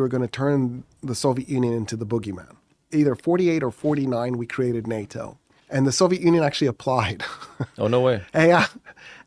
were going to turn the Soviet Union into the boogeyman. Either 48 or 49, we created NATO. And the Soviet Union actually applied. Oh, no way. Yeah.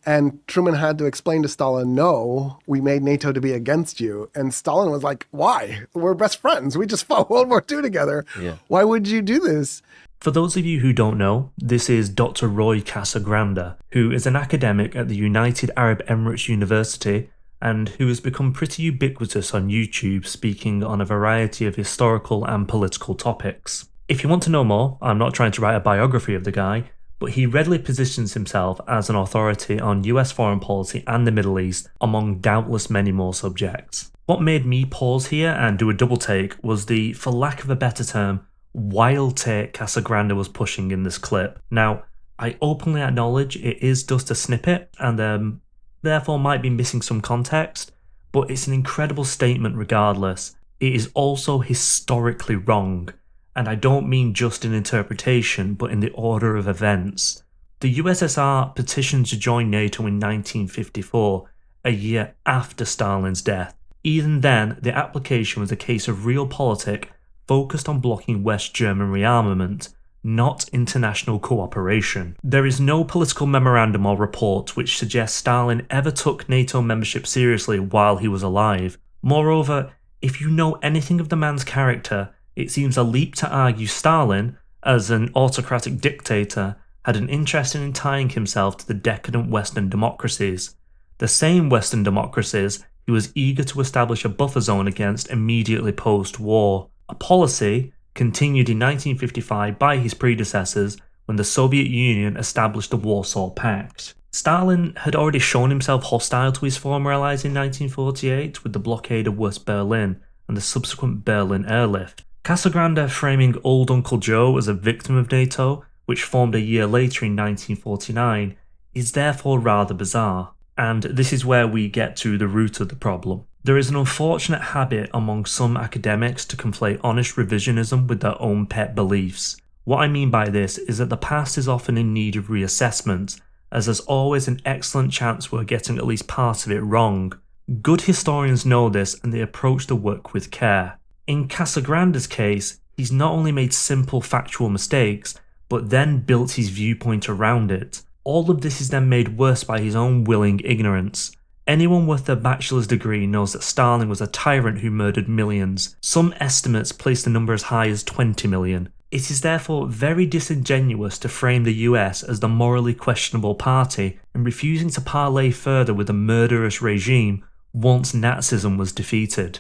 And Truman had to explain to Stalin, no, we made NATO to be against you. And Stalin was like, why? We're best friends. We just fought World War II together. Yeah. Why would you do this? For those of you who don't know, this is Dr. Roy Casagrande, who is an academic at the United Arab Emirates University and who has become pretty ubiquitous on YouTube, speaking on a variety of historical and political topics. If you want to know more, I'm not trying to write a biography of the guy, but he readily positions himself as an authority on US foreign policy and the Middle East, among doubtless many more subjects. What made me pause here and do a double take was the, for lack of a better term, wild take Casagrande was pushing in this clip. Now, I openly acknowledge it is just a snippet and therefore might be missing some context, but it's an incredible statement regardless. It is also historically wrong. And I don't mean just in interpretation, but in the order of events. The USSR petitioned to join NATO in 1954, a year after Stalin's death. Even then, the application was a case of realpolitik focused on blocking West German rearmament, not international cooperation. There is no political memorandum or report which suggests Stalin ever took NATO membership seriously while he was alive. Moreover, if you know anything of the man's character, it seems a leap to argue Stalin, as an autocratic dictator, had an interest in tying himself to the decadent Western democracies. The same Western democracies he was eager to establish a buffer zone against immediately post-war. A policy continued in 1955 by his predecessors when the Soviet Union established the Warsaw Pact. Stalin had already shown himself hostile to his former allies in 1948 with the blockade of West Berlin and the subsequent Berlin airlift. Casagrande framing old Uncle Joe as a victim of NATO, which formed a year later in 1949, is therefore rather bizarre. And this is where we get to the root of the problem. There is an unfortunate habit among some academics to conflate honest revisionism with their own pet beliefs. What I mean by this is that the past is often in need of reassessment, as there's always an excellent chance we're getting at least part of it wrong. Good historians know this and they approach the work with care. In Casagrande's case, he's not only made simple factual mistakes, but then built his viewpoint around it. All of this is then made worse by his own willing ignorance. Anyone with a bachelor's degree knows that Stalin was a tyrant who murdered millions. Some estimates place the number as high as 20 million. It is therefore very disingenuous to frame the US as the morally questionable party and refusing to parley further with a murderous regime once Nazism was defeated.